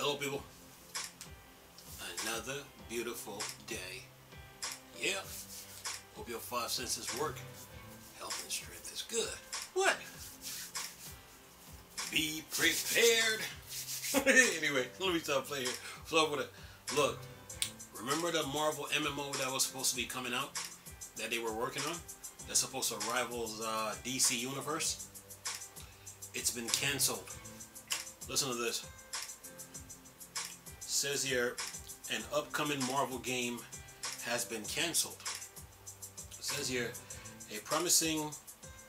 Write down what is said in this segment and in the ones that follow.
Hello people, another beautiful day. Yeah, hope your five senses work. Health and strength is good. What? Be prepared. Anyway, let me stop playing here. So with it. Look, remember the Marvel MMO that was supposed to be coming out? That they were working on? That's supposed to rival DC Universe? It's been cancelled. Listen to this. Says here, an upcoming Marvel game has been cancelled. It says here, a promising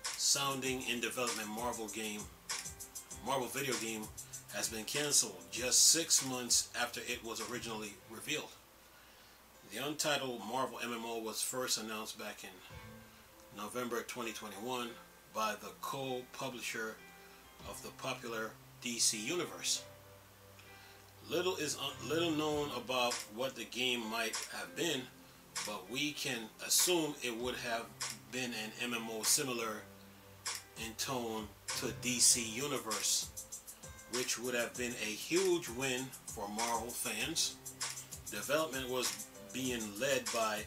sounding in development Marvel video game has been cancelled just 6 months after it was originally revealed. The untitled Marvel MMO was first announced back in November 2021 by the co-publisher of the popular DC Universe. Little known about what the game might have been, but we can assume it would have been an MMO similar in tone to DC Universe, which would have been a huge win for Marvel fans. Development was being led by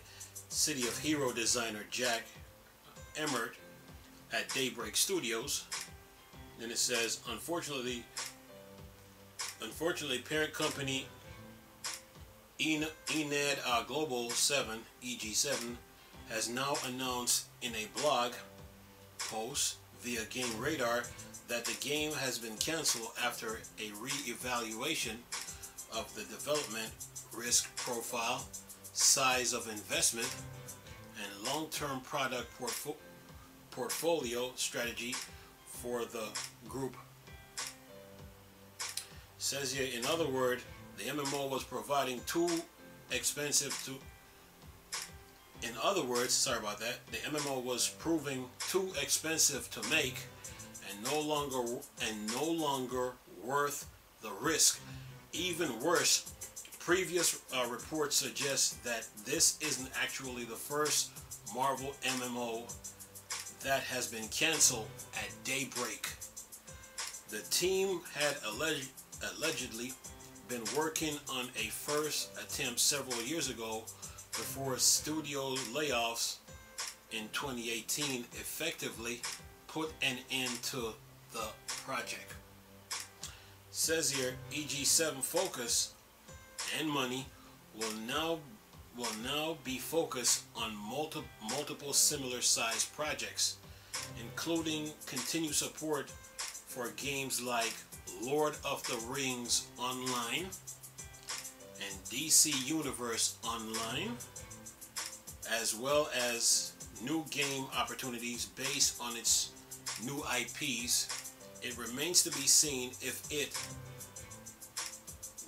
City of Hero designer Jack Emmert at Daybreak Studios. Then it says, unfortunately, parent company Enad Global 7, EG7, has now announced in a blog post via Game Radar that the game has been canceled after a re-evaluation of the development risk profile, size of investment, and long-term product portfolio strategy for the group. Says here, in other words, the MMO was proving too expensive to make and no longer worth the risk. Even worse, previous reports suggest that this isn't actually the first Marvel MMO that has been cancelled at Daybreak. The team had allegedly been working on a first attempt several years ago before studio layoffs in 2018 effectively put an end to the project. Says here, EG7 focus and money will now be focused on multiple similar sized projects, including continued support for games like Lord of the Rings Online and DC Universe Online, as well as new game opportunities based on its new IPs. It remains to be seen if it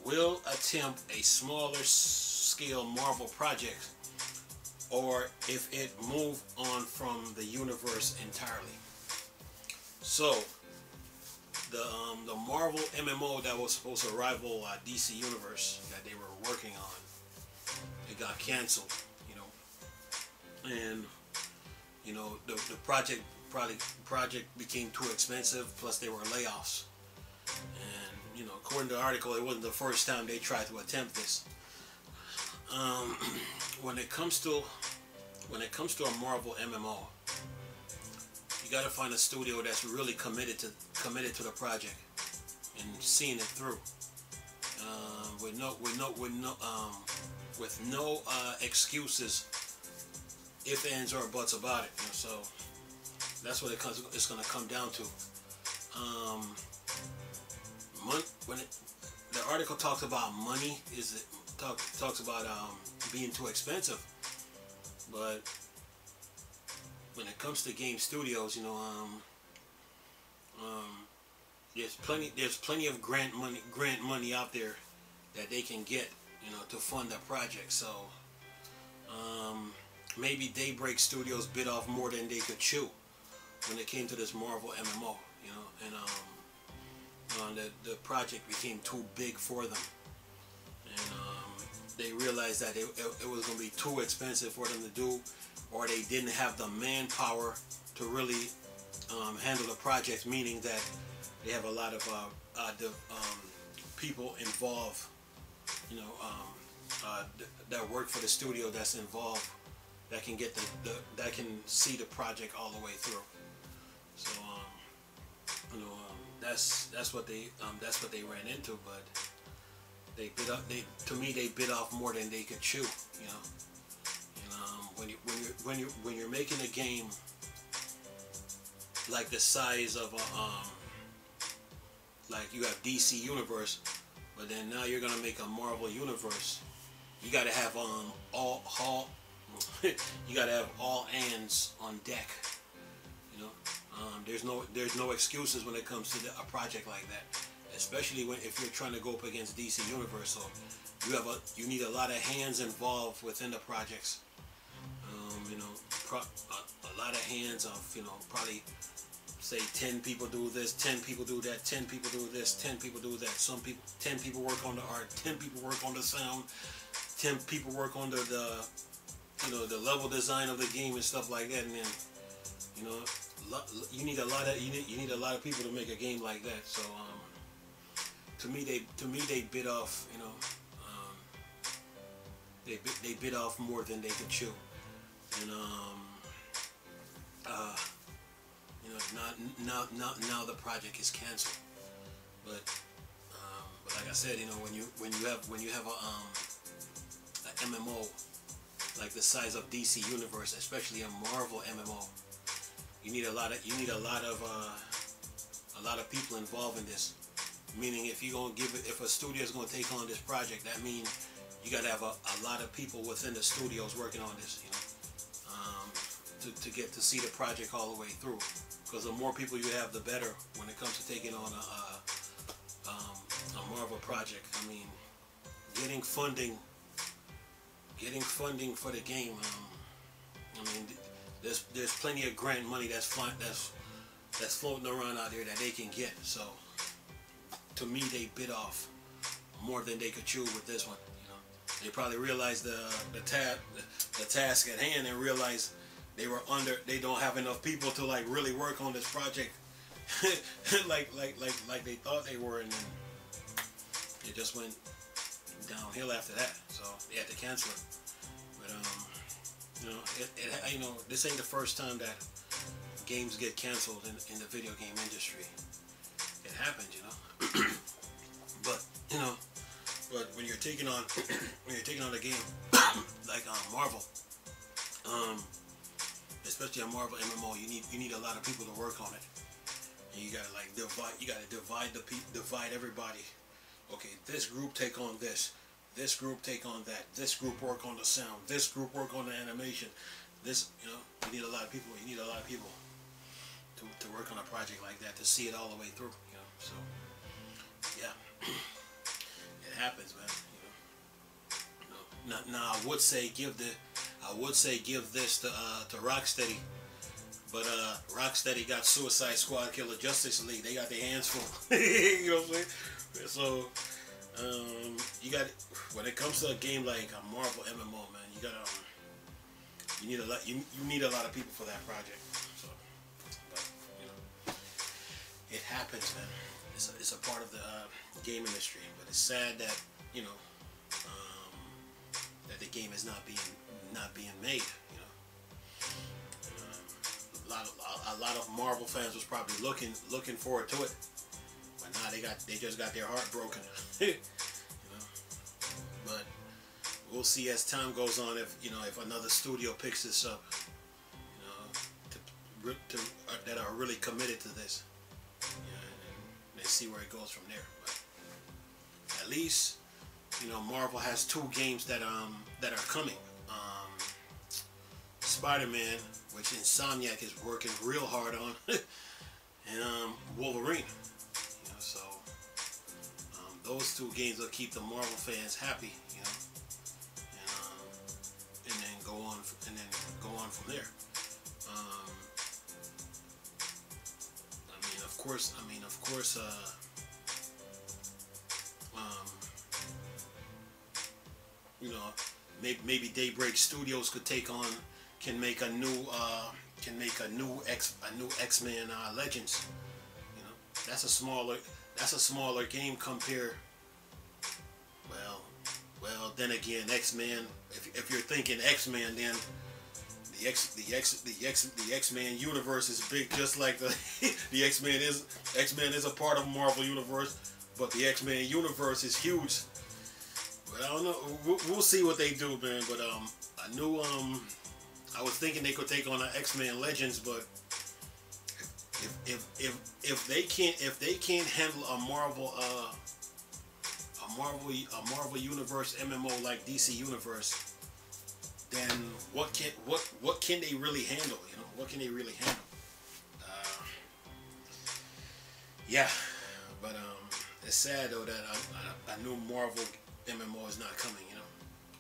will attempt a smaller scale Marvel project or if it move on from the universe entirely. So the Marvel MMO that was supposed to rival DC Universe that they were working on, it got canceled, and the project became too expensive, plus there were layoffs. And according to the article, it wasn't the first time they tried to attempt this. When it comes to a Marvel MMO, you got to find a studio that's really committed to the project and seeing it through, with no excuses, if, ands, or buts about it. So that's what it's going to come down to. The article talks about money, talks about being too expensive, but when it comes to game studios, there's plenty of grant money out there that they can get, to fund that project. So maybe Daybreak Studios bit off more than they could chew when it came to this Marvel MMO, and the project became too big for them, and they realized that it was going to be too expensive for them to do, or they didn't have the manpower to really handle the project, meaning that they have a lot of people involved, you know, that work for the studio that's involved, that can get that can see the project all the way through. So you know, that's what they ran into, but they bit up. To me, they bit off more than they could chew. You know, and when you're making a game like the size of like you have DC Universe, but then now you're gonna make a Marvel Universe. You gotta have you gotta have all hands on deck. You know, there's no excuses when it comes to a project like that, especially if you're trying to go up against DC Universe. So you need a lot of hands involved within the projects. You know, a lot of hands of, you know, probably say 10 people do this, 10 people do that, 10 people do this, 10 people do that. 10 people work on the art, 10 people work on the sound, 10 people work on the you know, the level design of the game and stuff like that. And then, you know, you need a lot of people to make a game like that. So to me they bit off, you know, they bit off more than they could chew. And you know, now the project is canceled. But like I said, you know, when you have a MMO like the size of DC Universe, especially a Marvel MMO, you need a lot of people involved in this. Meaning, if if a studio is going to take on this project, that means you got to have a lot of people within the studios working on this. You know. To get to see the project all the way through, because the more people you have, the better when it comes to taking on a Marvel project. I mean, getting funding for the game. I mean, there's plenty of grant money that's floating around out there that they can get. So, to me, they bit off more than they could chew with this one. You know, they probably realized the task at hand and realized they don't have enough people to like really work on this project like they thought they were, and then it just went downhill after that. So they had to cancel it. But you know, you know, this ain't the first time that games get canceled in the video game industry. It happens, you know. But you know, when you're taking on a game like Marvel, especially a Marvel MMO, you need a lot of people to work on it, and you gotta like divide everybody. Okay, this group take on this group take on that, this group work on the sound, this group work on the animation. This, you know, you need a lot of people. You need a lot of people to work on a project like that, to see it all the way through. You know, so yeah, it happens, man. You know, now I would say give this to Rocksteady, but Rocksteady got Suicide Squad, Killer Justice League. They got their hands full. You know what I'm saying? So you got, when it comes to a game like a Marvel MMO, man, you need a lot. You need a lot of people for that project. So, but you know, it happens, man. It's a part of the game industry, but it's sad that, you know, that the game is not being made. You know, a lot of Marvel fans was probably looking forward to it, but now they just got their heart broken. You know, but we'll see as time goes on if another studio picks this up. You know, that are really committed to this. Yeah, and they see where it goes from there. But at least, you know, Marvel has 2 games that are coming. Spider-Man, which Insomniac is working real hard on, and Wolverine. You know, so those 2 games will keep the Marvel fans happy. You know, and then go on from there. I mean, of course. You know, maybe Daybreak Studios can make a new X-Men Legends. You know, that's a smaller game compared then again, X-Men. If you're thinking X-Men, then the X-Men universe is big, just like the the X-Men is a part of Marvel universe, but the X-Men universe is huge. But I don't know. We'll see what they do, man. But I knew I was thinking they could take on the X-Men Legends, but if they can't handle a Marvel universe MMO like DC Universe, then what can they really handle? You know, what can they really handle? Yeah, but it's sad though that I knew Marvel MMO is not coming. You know,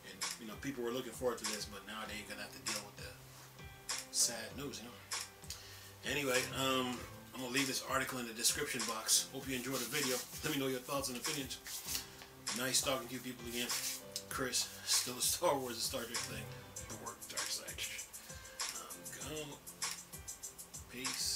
and you know people were looking forward to this, but now they're gonna have to deal with the sad news. You know. Anyway, I'm gonna leave this article in the description box. Hope you enjoyed the video. Let me know your thoughts and opinions. Nice talking to you people again. Chris, still a Star Wars and Star Trek thing. Dark side. Go. Peace.